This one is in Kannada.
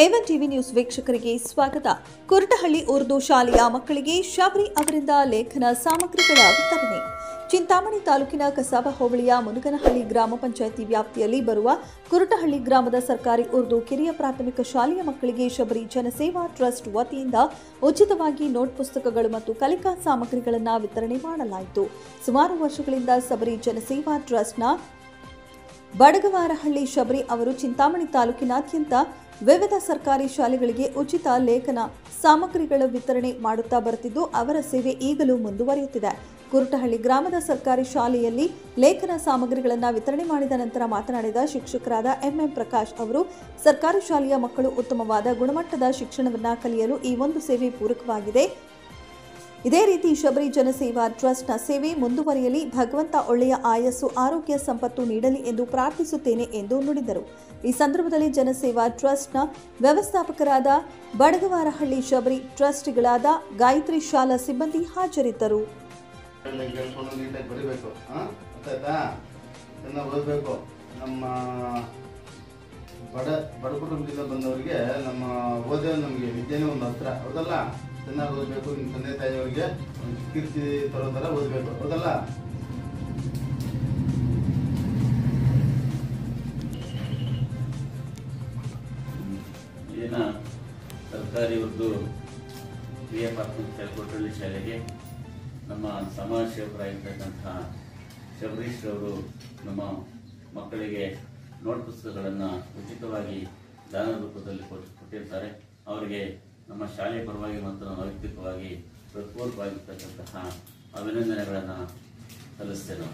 A1 ಟಿವಿ ನ್ಯೂಸ್ ವೀಕ್ಷಕರಿಗೆ ಸ್ವಾಗತ. ಕುರುಟಹಳ್ಳಿ ಉರ್ದು ಶಾಲೆಯ ಮಕ್ಕಳಿಗೆ ಶಬರಿ ಅವರಿಂದ ಲೇಖನ ಸಾಮಗ್ರಿಗಳ ವಿತರಣೆ. ಚಿಂತಾಮಣಿ ತಾಲೂಕಿನ ಕಸಾಬಾ ಹೋಬಳಿಯ ಮುನಗನಹಳ್ಳಿ ಗ್ರಾಮ ಪಂಚಾಯಿತಿ ವ್ಯಾಪ್ತಿಯಲ್ಲಿ ಬರುವ ಕುರುಟಹಳ್ಳಿ ಗ್ರಾಮದ ಸರ್ಕಾರಿ ಉರ್ದು ಕಿರಿಯ ಪ್ರಾಥಮಿಕ ಶಾಲೆಯ ಮಕ್ಕಳಿಗೆ ಶಬರಿ ಜನಸೇವಾ ಟ್ರಸ್ಟ್ ವತಿಯಿಂದ ಉಚಿತವಾಗಿ ನೋಟ್ ಪುಸ್ತಕಗಳು ಮತ್ತು ಕಲಿಕಾ ಸಾಮಗ್ರಿಗಳನ್ನು ವಿತರಣೆ ಮಾಡಲಾಯಿತು. ಸುಮಾರು ವರ್ಷಗಳಿಂದ ಶಬರಿ ಜನಸೇವಾ ಟ್ರಸ್ಟ್ನ ಬಡಗವಾರಹಳ್ಳಿ ಶಬರಿ ಅವರು ಚಿಂತಾಮಣಿ ತಾಲೂಕಿನಾದ್ಯಂತ ವಿವಿಧ ಸರ್ಕಾರಿ ಶಾಲೆಗಳಿಗೆ ಉಚಿತ ಲೇಖನ ಸಾಮಗ್ರಿಗಳ ವಿತರಣೆ ಮಾಡುತ್ತಾ ಬರುತ್ತಿದ್ದು, ಅವರ ಸೇವೆ ಈಗಲೂ ಮುಂದುವರಿಯುತ್ತಿದೆ. ಕುರುಟಹಳ್ಳಿ ಗ್ರಾಮದ ಸರ್ಕಾರಿ ಶಾಲೆಯಲ್ಲಿ ಲೇಖನ ಸಾಮಗ್ರಿಗಳನ್ನು ವಿತರಣೆ ಮಾಡಿದ ನಂತರ ಮಾತನಾಡಿದ ಶಿಕ್ಷಕರಾದ ಎಂಎಂ ಪ್ರಕಾಶ್ ಅವರು, ಸರ್ಕಾರಿ ಶಾಲೆಯ ಮಕ್ಕಳು ಉತ್ತಮವಾದ ಗುಣಮಟ್ಟದ ಶಿಕ್ಷಣವನ್ನು ಕಲಿಯಲು ಈ ಒಂದು ಸೇವೆ ಪೂರಕವಾಗಿದೆ. ಇದೇ ರೀತಿ ಶಬರಿ ಜನಸೇವಾ ಟ್ರಸ್ಟ್ನ ಸೇವೆ ಮುಂದುವರಿಯಲಿ, ಭಗವಂತ ಒಳ್ಳೆಯ ಆಯಸ್ಸು ಆರೋಗ್ಯ ಸಂಪತ್ತು ನೀಡಲಿ ಎಂದು ಪ್ರಾರ್ಥಿಸುತ್ತೇನೆ ಎಂದು ನುಡಿದರು. ಈ ಸಂದರ್ಭದಲ್ಲಿ ಜನಸೇವಾ ಟ್ರಸ್ಟ್ನ ವ್ಯವಸ್ಥಾಪಕರಾದ ಬಡಗವಾರಹಳ್ಳಿ ಶಬರಿ ಟ್ರಸ್ಟಿಗಳಾದ ಗಾಯತ್ರಿ ಶಾಲಾ ಸಿಬ್ಬಂದಿ ಹಾಜರಿದ್ದರು. ನಮ್ಮ ಬಡ ಕುಟುಂಬದಿಂದ ಬಂದವರಿಗೆ ನಮ್ಮ ಓದೋ ನಮಗೆ ವಿದ್ಯೆನೇ ಒಂದು ಅಸ್ತ್ರ, ಹೌದಲ್ಲ? ಚೆನ್ನಾಗಿ ಓದಬೇಕು, ನಿಮ್ಮ ತಂದೆ ತಾಯಿಯವರಿಗೆ ಒಂದು ಕೀರ್ತಿ ತರೋ ಥರ ಓದಬೇಕು, ಹೌದಲ್ಲ? ಇಲ್ಲಿನ ಸರ್ಕಾರಿ ಉರ್ದು ಕಿರಿಯ ಪ್ರಾಥಮಿಕ ಶಾಲೆ ಕುರುಟಹಳ್ಳಿ ಶಾಲೆಗೆ ನಮ್ಮ ಸಮಾಜ ಸೇವಕರಾಗಿರ್ತಕ್ಕಂತಹ ಶಬರೀಶ್ ಅವರು ನಮ್ಮ ಮಕ್ಕಳಿಗೆ ನೋಟ್ ಪುಸ್ತಕಗಳನ್ನು ಉಚಿತವಾಗಿ ದಾನ ರೂಪದಲ್ಲಿ ಕೊಟ್ಟಿರ್ತಾರೆ. ಅವರಿಗೆ ನಮ್ಮ ಶಾಲೆಯ ಪರವಾಗಿ ಮತ್ತು ನಮ್ಮ ವೈಯಕ್ತಿಕವಾಗಿ ಹೃತ್ಪೂರ್ವವಾಗಿರ್ತಕ್ಕಂತಹ ಅಭಿನಂದನೆಗಳನ್ನು ಸಲ್ಲಿಸ್ತೇನೆ.